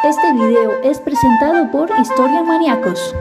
Este video es presentado por Historia Maníacos.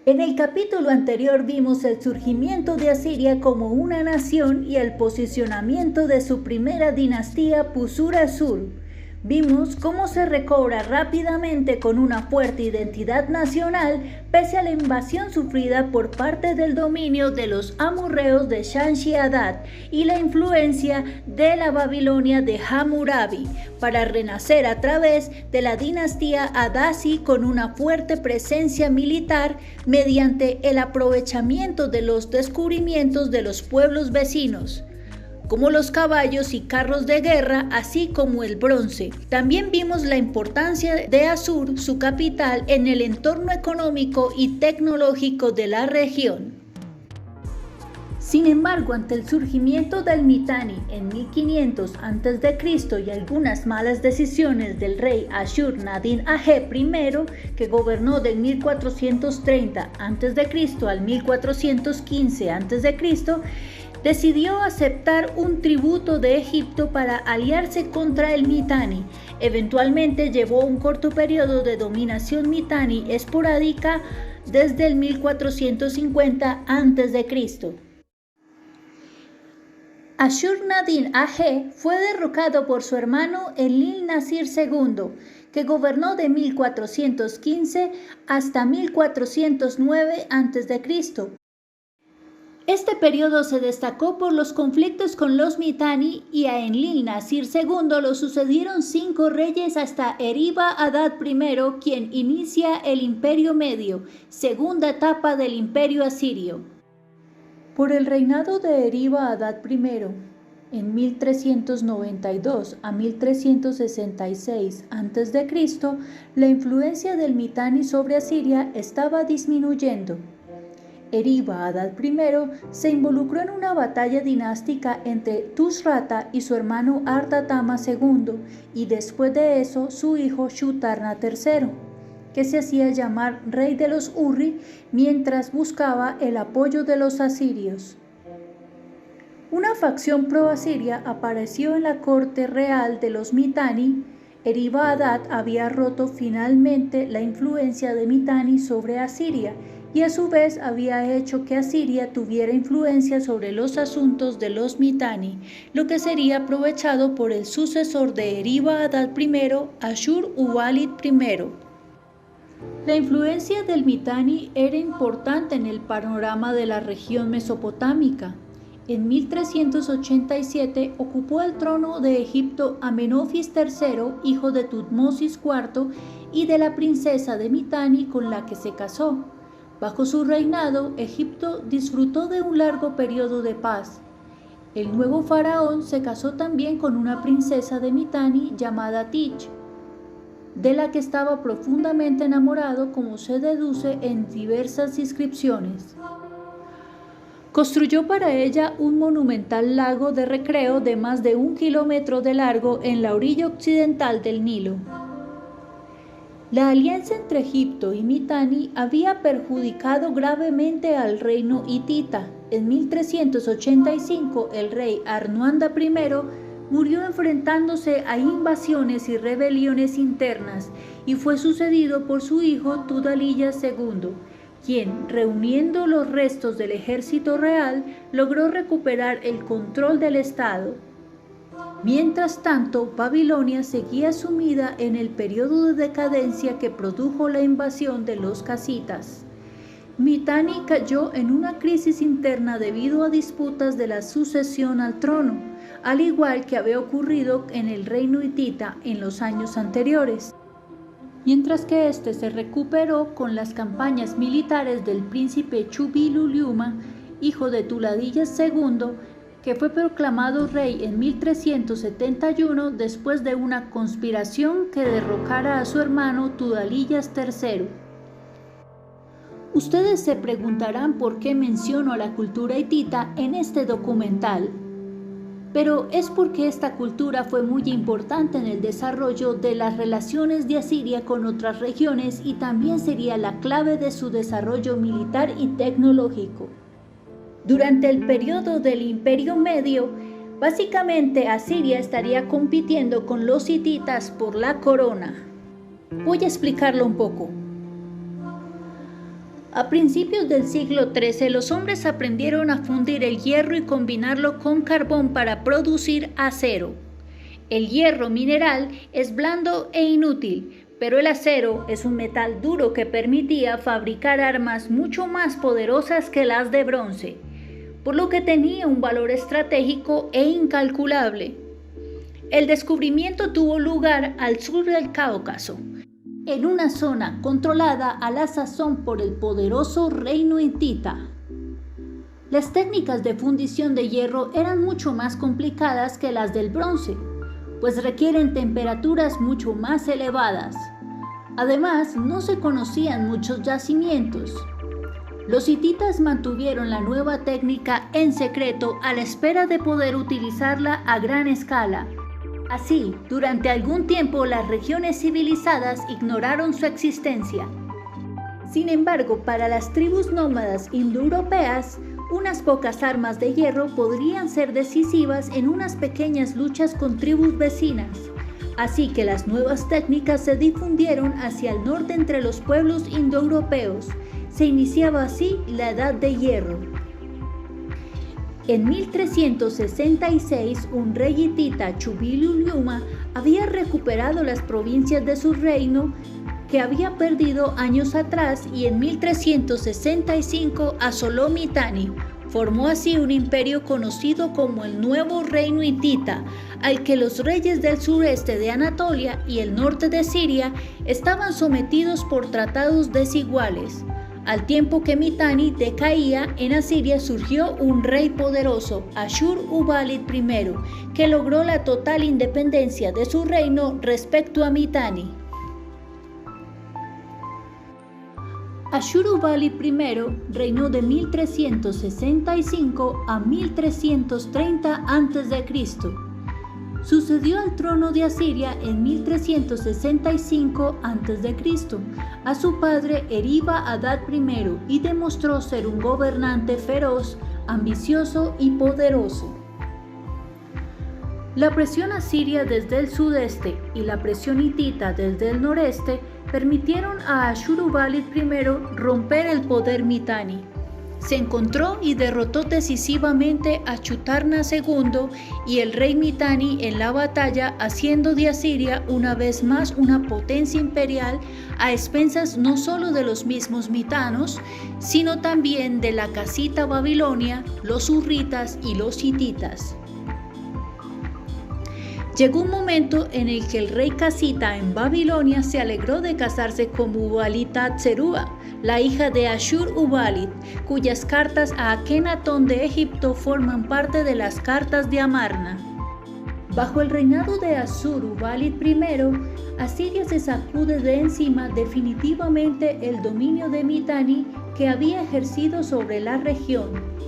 En el capítulo anterior vimos el surgimiento de Asiria como una nación y el posicionamiento de su primera dinastía Puzur-Ashur. Vimos cómo se recobra rápidamente con una fuerte identidad nacional pese a la invasión sufrida por parte del dominio de los amorreos de Shamshi-Adad y la influencia de la Babilonia de Hammurabi, para renacer a través de la dinastía Adasi con una fuerte presencia militar mediante el aprovechamiento de los descubrimientos de los pueblos vecinos, como los caballos y carros de guerra, así como el bronce. También vimos la importancia de Assur, su capital, en el entorno económico y tecnológico de la región. Sin embargo, ante el surgimiento del Mitanni en 1500 a.C. y algunas malas decisiones del rey Ashur-nadin-Aje I, que gobernó del 1430 a.C. al 1415 a.C., decidió aceptar un tributo de Egipto para aliarse contra el Mitanni. Eventualmente llevó un corto periodo de dominación Mitanni esporádica desde el 1450 a.C. Ashur-nadin-Aje fue derrocado por su hermano Enlil-nasir II, que gobernó de 1415 hasta 1409 a.C. Este periodo se destacó por los conflictos con los Mitanni, y a Enlil-nasir II lo sucedieron 5 reyes hasta Eriba-Adad I, quien inicia el Imperio Medio, segunda etapa del Imperio Asirio. Por el reinado de Eriba-Adad I, en 1392 a 1366 a.C., la influencia del Mitanni sobre Asiria estaba disminuyendo. Eriba-Adad I se involucró en una batalla dinástica entre Tushratta y su hermano Ardatama II, y después de eso su hijo Shutarna III, que se hacía llamar rey de los Urri, mientras buscaba el apoyo de los asirios. Una facción pro-asiria apareció en la corte real de los Mitanni. Eriba-Adad había roto finalmente la influencia de Mitanni sobre Asiria, y a su vez había hecho que Asiria tuviera influencia sobre los asuntos de los Mitanni, lo que sería aprovechado por el sucesor de Eriba-Adad I, Ashur-uballit I. La influencia del Mitanni era importante en el panorama de la región mesopotámica. En 1387 ocupó el trono de Egipto Amenofis III, hijo de Tutmosis IV y de la princesa de Mitanni con la que se casó. Bajo su reinado, Egipto disfrutó de un largo periodo de paz. El nuevo faraón se casó también con una princesa de Mitanni llamada Tich, de la que estaba profundamente enamorado, como se deduce en diversas inscripciones. Construyó para ella un monumental lago de recreo de más de 1 kilómetro de largo en la orilla occidental del Nilo. La alianza entre Egipto y Mitanni había perjudicado gravemente al reino hitita. En 1385, el rey Arnuanda I murió enfrentándose a invasiones y rebeliones internas, y fue sucedido por su hijo Tudhaliya II, quien, reuniendo los restos del ejército real, logró recuperar el control del estado. Mientras tanto, Babilonia seguía sumida en el periodo de decadencia que produjo la invasión de los casitas. Mitanni cayó en una crisis interna debido a disputas de la sucesión al trono, al igual que había ocurrido en el reino hitita en los años anteriores. Mientras que este se recuperó con las campañas militares del príncipe Chubi-Luliuma, hijo de Tudhaliya II, que fue proclamado rey en 1371 después de una conspiración que derrocara a su hermano Tudhaliya III. Ustedes se preguntarán por qué menciono a la cultura hitita en este documental, pero es porque esta cultura fue muy importante en el desarrollo de las relaciones de Asiria con otras regiones, y también sería la clave de su desarrollo militar y tecnológico. Durante el periodo del Imperio Medio, básicamente Asiria estaría compitiendo con los hititas por la corona. Voy a explicarlo un poco. A principios del siglo XIII, los hombres aprendieron a fundir el hierro y combinarlo con carbón para producir acero. El hierro mineral es blando e inútil, pero el acero es un metal duro que permitía fabricar armas mucho más poderosas que las de bronce, por lo que tenía un valor estratégico e incalculable. El descubrimiento tuvo lugar al sur del Cáucaso, en una zona controlada a la sazón por el poderoso reino hitita. Las técnicas de fundición de hierro eran mucho más complicadas que las del bronce, pues requieren temperaturas mucho más elevadas. Además, no se conocían muchos yacimientos. Los hititas mantuvieron la nueva técnica en secreto a la espera de poder utilizarla a gran escala. Así, durante algún tiempo las regiones civilizadas ignoraron su existencia. Sin embargo, para las tribus nómadas indoeuropeas, unas pocas armas de hierro podrían ser decisivas en unas pequeñas luchas con tribus vecinas. Así que las nuevas técnicas se difundieron hacia el norte entre los pueblos indoeuropeos. Se iniciaba así la Edad de Hierro. En 1366, un rey hitita, Chubilu-Liuma, había recuperado las provincias de su reino que había perdido años atrás y en 1365 asoló Mitanni. Formó así un imperio conocido como el Nuevo Reino Hitita, al que los reyes del sureste de Anatolia y el norte de Siria estaban sometidos por tratados desiguales. Al tiempo que Mitanni decaía, en Asiria surgió un rey poderoso, Ashur-uballit I, que logró la total independencia de su reino respecto a Mitanni. Ashur-uballit I reinó de 1365 a 1330 a.C. Sucedió al trono de Asiria en 1365 a.C. a su padre Eriba-Hadad I y demostró ser un gobernante feroz, ambicioso y poderoso. La presión asiria desde el sudeste y la presión hitita desde el noreste permitieron a Ashur-uballit I romper el poder Mitanni. Se encontró y derrotó decisivamente a Chutarna II y el rey Mitanni en la batalla, haciendo de Asiria una vez más una potencia imperial a expensas no solo de los mismos mitanos, sino también de la casita Babilonia, los hurritas y los hititas. Llegó un momento en el que el rey casita en Babilonia se alegró de casarse con Uballit-Tserua, la hija de Ashur-uballit, cuyas cartas a Akenatón de Egipto forman parte de las cartas de Amarna. Bajo el reinado de Ashur-uballit I, Asiria se sacude de encima definitivamente el dominio de Mitanni que había ejercido sobre la región.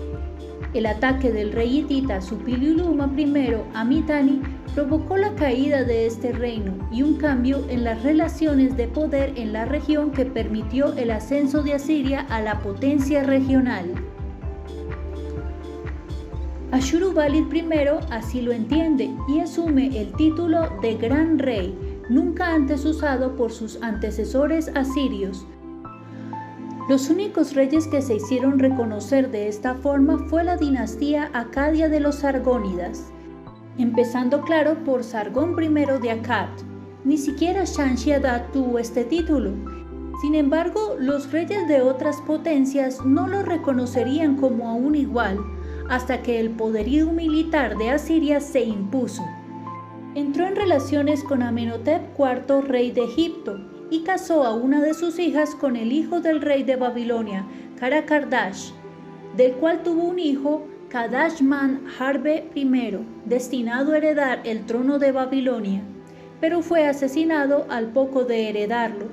El ataque del rey hitita Suppiluliuma I a Mitanni provocó la caída de este reino y un cambio en las relaciones de poder en la región que permitió el ascenso de Asiria a la potencia regional. Ashur-uballit I así lo entiende y asume el título de Gran Rey, nunca antes usado por sus antecesores asirios. Los únicos reyes que se hicieron reconocer de esta forma fue la dinastía acadia de los Sargónidas, empezando claro por Sargón I de Akkad. Ni siquiera Shamshi-Adad tuvo este título. Sin embargo, los reyes de otras potencias no lo reconocerían como a un igual, hasta que el poderío militar de Asiria se impuso. Entró en relaciones con Amenhotep IV, rey de Egipto, y casó a una de sus hijas con el hijo del rey de Babilonia, Karakardash, del cual tuvo un hijo, Kadashman-Harbe I, destinado a heredar el trono de Babilonia, pero fue asesinado al poco de heredarlo.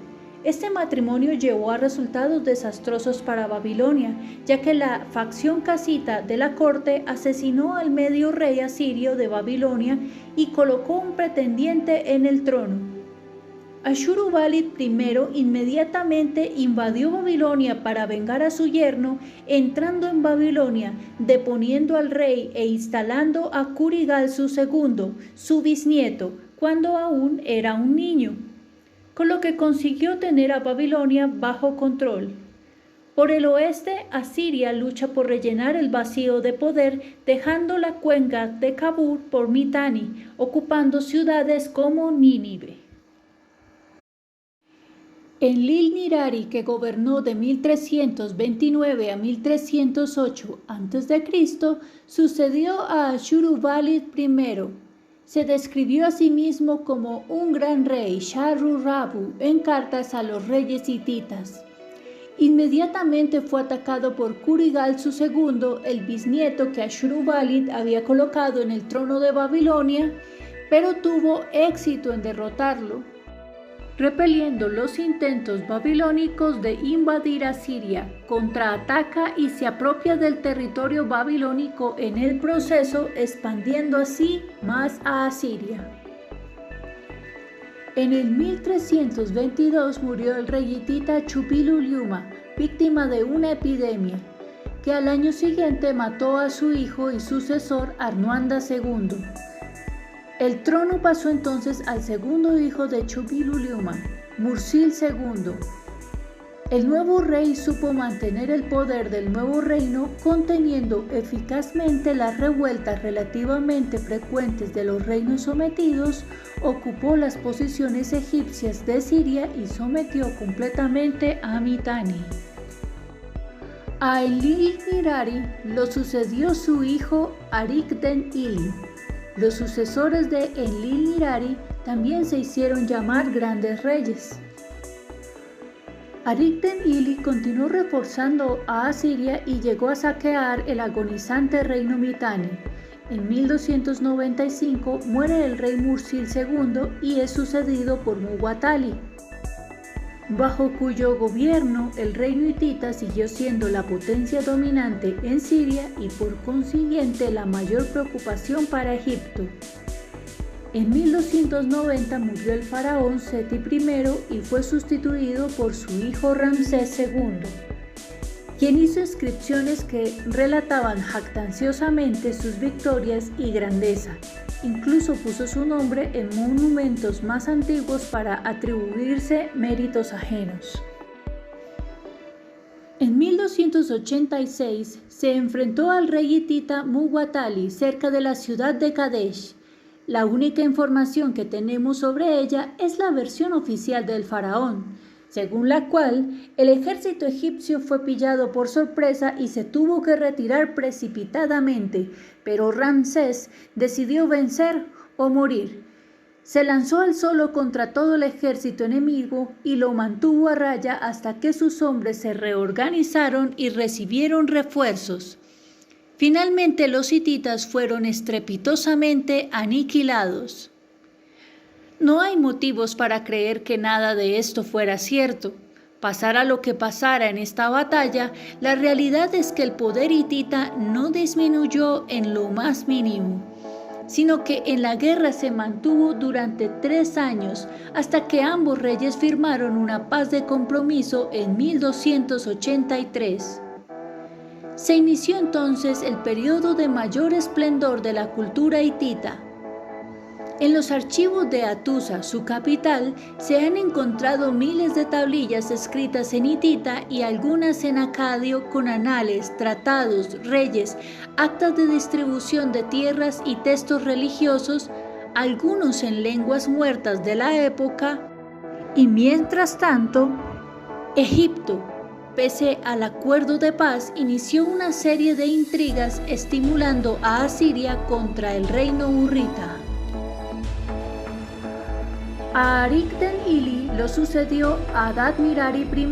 Este matrimonio llevó a resultados desastrosos para Babilonia, ya que la facción casita de la corte asesinó al medio rey asirio de Babilonia y colocó un pretendiente en el trono. Ashurbanipal I inmediatamente invadió Babilonia para vengar a su yerno, entrando en Babilonia, deponiendo al rey e instalando a Kurigal su segundo, su bisnieto, cuando aún era un niño, con lo que consiguió tener a Babilonia bajo control. Por el oeste, Asiria lucha por rellenar el vacío de poder, dejando la cuenca de Kabul por Mitanni, ocupando ciudades como Nínive. Enlil-nirari, que gobernó de 1329 a 1308 a.C., sucedió a Ashurbanipal I. Se describió a sí mismo como un gran rey, Sharru-Rabu, en cartas a los reyes hititas. Inmediatamente fue atacado por Kurigal su segundo, el bisnieto que Ashurbanipal había colocado en el trono de Babilonia, pero tuvo éxito en derrotarlo, repeliendo los intentos babilónicos de invadir a Siria. Contraataca y se apropia del territorio babilónico en el proceso, expandiendo así más a Asiria. En el 1322 murió el rey hitita Chupiluluima, víctima de una epidemia, que al año siguiente mató a su hijo y sucesor Arnuanda II. El trono pasó entonces al segundo hijo de Chupiluluima, Mursil II. El nuevo rey supo mantener el poder del nuevo reino, conteniendo eficazmente las revueltas relativamente frecuentes de los reinos sometidos, ocupó las posiciones egipcias de Siria y sometió completamente a Mitanni. A Enlil-nirari lo sucedió su hijo Arik-den-ili. Los sucesores de Enlil-nirari también se hicieron llamar grandes reyes. Arik-den-ili continuó reforzando a Asiria y llegó a saquear el agonizante reino Mitanni. En 1295 muere el rey Mursil II y es sucedido por Muwatalli, bajo cuyo gobierno el reino hitita siguió siendo la potencia dominante en Siria y por consiguiente la mayor preocupación para Egipto. En 1290 murió el faraón Seti I y fue sustituido por su hijo Ramsés II, quien hizo inscripciones que relataban jactanciosamente sus victorias y grandeza. Incluso puso su nombre en monumentos más antiguos para atribuirse méritos ajenos. En 1286 se enfrentó al rey hitita Muwatalli cerca de la ciudad de Kadesh. La única información que tenemos sobre ella es la versión oficial del faraón, según la cual el ejército egipcio fue pillado por sorpresa y se tuvo que retirar precipitadamente, pero Ramsés decidió vencer o morir. Se lanzó él solo contra todo el ejército enemigo y lo mantuvo a raya hasta que sus hombres se reorganizaron y recibieron refuerzos. Finalmente los hititas fueron estrepitosamente aniquilados. No hay motivos para creer que nada de esto fuera cierto. Pasara lo que pasara en esta batalla, la realidad es que el poder hitita no disminuyó en lo más mínimo, sino que en la guerra se mantuvo durante 3 años, hasta que ambos reyes firmaron una paz de compromiso en 1283. Se inició entonces el periodo de mayor esplendor de la cultura hitita. En los archivos de Hattusa, su capital, se han encontrado miles de tablillas escritas en hitita y algunas en acadio con anales, tratados, reyes, actas de distribución de tierras y textos religiosos, algunos en lenguas muertas de la época. Y mientras tanto, Egipto, pese al acuerdo de paz, inició una serie de intrigas estimulando a Asiria contra el reino hurrita. A Arik-den-ili lo sucedió Adad-nirari I,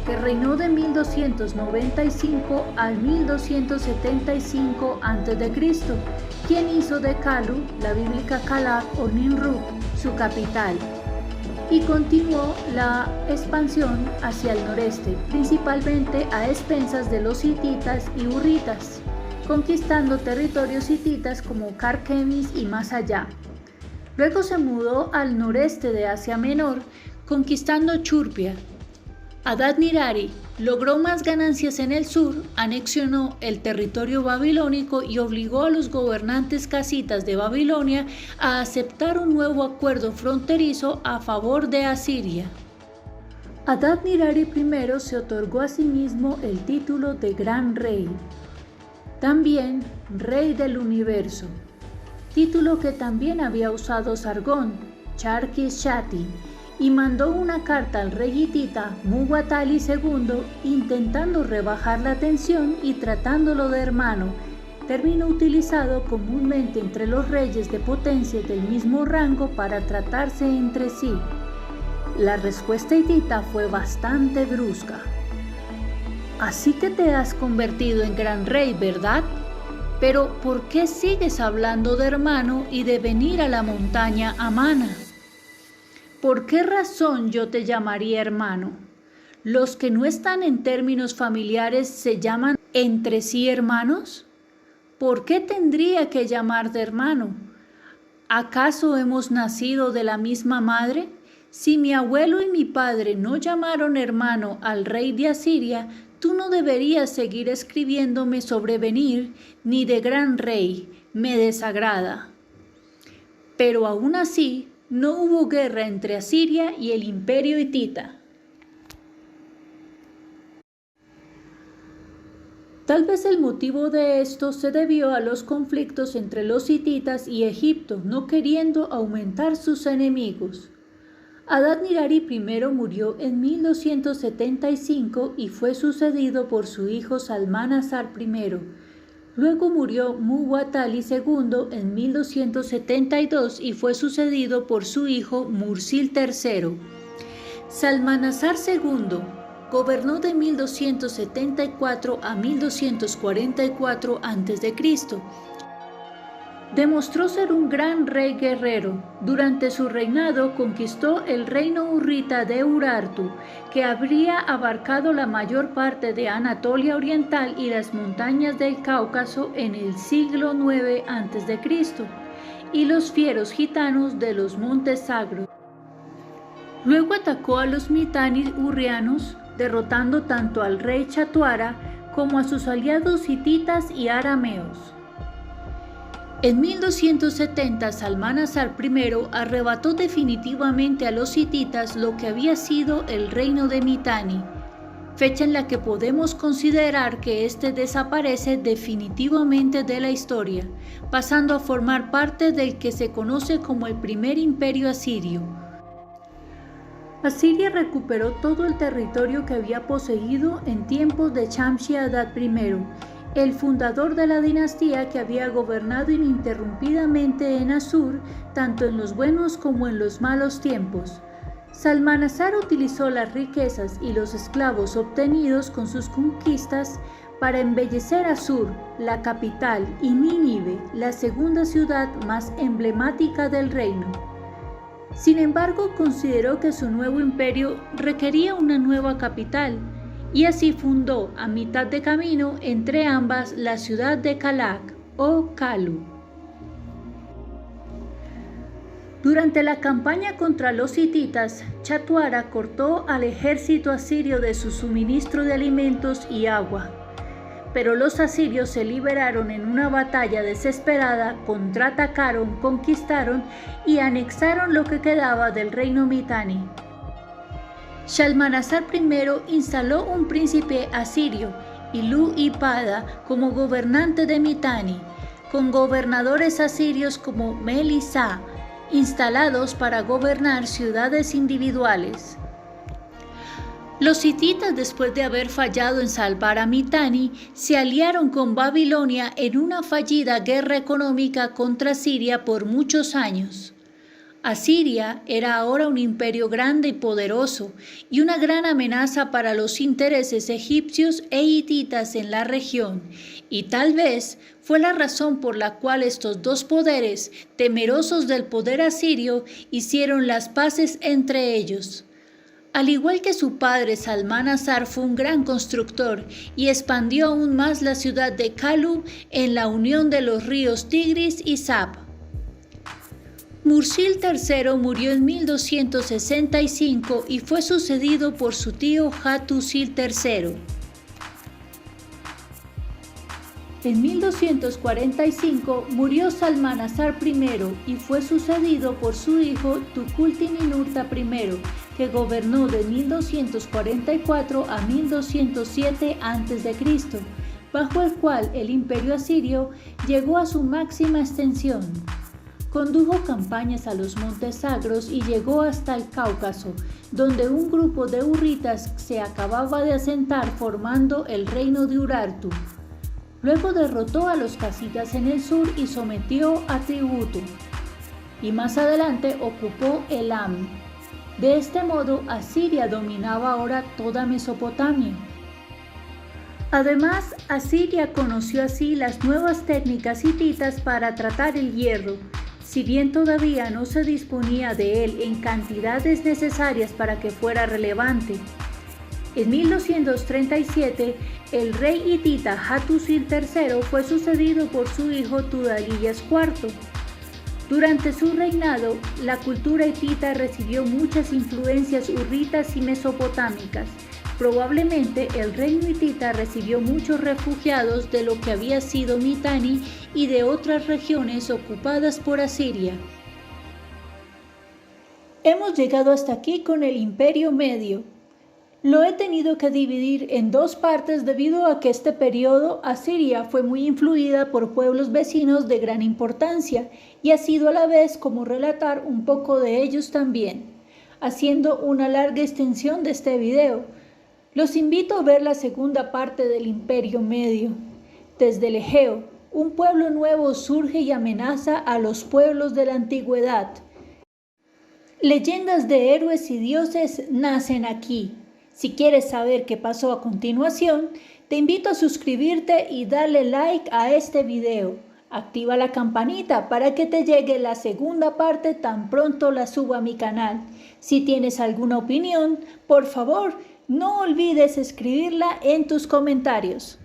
que reinó de 1295 al 1275 a.C., quien hizo de Kalu, la bíblica Calab o Nimrud, su capital, y continuó la expansión hacia el noreste, principalmente a expensas de los hititas y hurritas, conquistando territorios hititas como Karkemis y más allá. Luego se mudó al noreste de Asia Menor, conquistando Churpia. Adad-nirari logró más ganancias en el sur, anexionó el territorio babilónico y obligó a los gobernantes casitas de Babilonia a aceptar un nuevo acuerdo fronterizo a favor de Asiria. Adad-nirari I se otorgó a sí mismo el título de Gran Rey, también Rey del Universo, título que también había usado Sargón, Charkis-Shati, y mandó una carta al rey hitita Muwatalli II intentando rebajar la tensión y tratándolo de hermano, término utilizado comúnmente entre los reyes de potencias del mismo rango para tratarse entre sí. La respuesta hitita fue bastante brusca. Así que te has convertido en gran rey, ¿verdad? Pero ¿por qué sigues hablando de hermano y de venir a la montaña Amana? ¿Por qué razón yo te llamaría hermano? ¿Los que no están en términos familiares se llaman entre sí hermanos? ¿Por qué tendría que llamar de hermano? ¿Acaso hemos nacido de la misma madre? Si mi abuelo y mi padre no llamaron hermano al rey de Asiria, tú no deberías seguir escribiéndome sobre venir ni de gran rey, me desagrada. Pero aún así, no hubo guerra entre Asiria y el imperio hitita. Tal vez el motivo de esto se debió a los conflictos entre los hititas y Egipto, no queriendo aumentar sus enemigos. Adad-nirari I murió en 1275 y fue sucedido por su hijo Salmanasar I. Luego murió Muwatalli II en 1272 y fue sucedido por su hijo Mursil III. Salmanasar II gobernó de 1274 a 1244 a.C. Demostró ser un gran rey guerrero. Durante su reinado conquistó el reino hurrita de Urartu, que habría abarcado la mayor parte de Anatolia Oriental y las montañas del Cáucaso en el siglo IX a.C., y los fieros gitanos de los Montes Sagros. Luego atacó a los mitanni-hurrianos, derrotando tanto al rey Chatuara como a sus aliados hititas y arameos. En 1270, Salmanasar I arrebató definitivamente a los hititas lo que había sido el reino de Mitanni, fecha en la que podemos considerar que éste desaparece definitivamente de la historia, pasando a formar parte del que se conoce como el primer imperio asirio. Asiria recuperó todo el territorio que había poseído en tiempos de Shamshi-Adad I, el fundador de la dinastía que había gobernado ininterrumpidamente en Assur, tanto en los buenos como en los malos tiempos. Salmanasar utilizó las riquezas y los esclavos obtenidos con sus conquistas para embellecer Assur, la capital, y Nínive, la segunda ciudad más emblemática del reino. Sin embargo, consideró que su nuevo imperio requería una nueva capital, y así fundó a mitad de camino entre ambas la ciudad de Kalak o Kalu. Durante la campaña contra los hititas, Chatuara cortó al ejército asirio de su suministro de alimentos y agua, pero los asirios se liberaron en una batalla desesperada, contraatacaron, conquistaron y anexaron lo que quedaba del reino Mitanni. Shalmaneser I instaló un príncipe asirio, Ilu-ipada, como gobernante de Mitanni, con gobernadores asirios como Mel-Isa, instalados para gobernar ciudades individuales. Los hititas, después de haber fallado en salvar a Mitanni, se aliaron con Babilonia en una fallida guerra económica contra Siria por muchos años. Asiria era ahora un imperio grande y poderoso y una gran amenaza para los intereses egipcios e hititas en la región, y tal vez fue la razón por la cual estos dos poderes, temerosos del poder asirio, hicieron las paces entre ellos. Al igual que su padre, Salmanasar fue un gran constructor y expandió aún más la ciudad de Kalu en la unión de los ríos Tigris y Zab. Mursil III murió en 1265 y fue sucedido por su tío Hattusil III. En 1245 murió Salmanasar I y fue sucedido por su hijo Tukulti-Ninurta I, que gobernó de 1244 a 1207 a.C., bajo el cual el imperio asirio llegó a su máxima extensión. Condujo campañas a los montes sagros y llegó hasta el Cáucaso, donde un grupo de hurritas se acababa de asentar formando el reino de Urartu. Luego derrotó a los casitas en el sur y sometió a tributo, y más adelante ocupó Elam. De este modo, Asiria dominaba ahora toda Mesopotamia. Además, Asiria conoció así las nuevas técnicas hititas para tratar el hierro. Si bien todavía no se disponía de él en cantidades necesarias para que fuera relevante. En 1237, el rey hitita Hattusil III fue sucedido por su hijo Tudalías IV. Durante su reinado, la cultura hitita recibió muchas influencias hurritas y mesopotámicas. Probablemente el reino hitita recibió muchos refugiados de lo que había sido Mitanni y de otras regiones ocupadas por Asiria. Hemos llegado hasta aquí con el Imperio Medio. Lo he tenido que dividir en dos partes debido a que este periodo Asiria fue muy influida por pueblos vecinos de gran importancia y ha sido a la vez como relatar un poco de ellos también, haciendo una larga extensión de este video. Los invito a ver la segunda parte del Imperio Medio. Desde el Egeo, un pueblo nuevo surge y amenaza a los pueblos de la antigüedad. Leyendas de héroes y dioses nacen aquí. Si quieres saber qué pasó a continuación, te invito a suscribirte y darle like a este video. Activa la campanita para que te llegue la segunda parte tan pronto la suba a mi canal. Si tienes alguna opinión, por favor, no olvides escribirla en tus comentarios.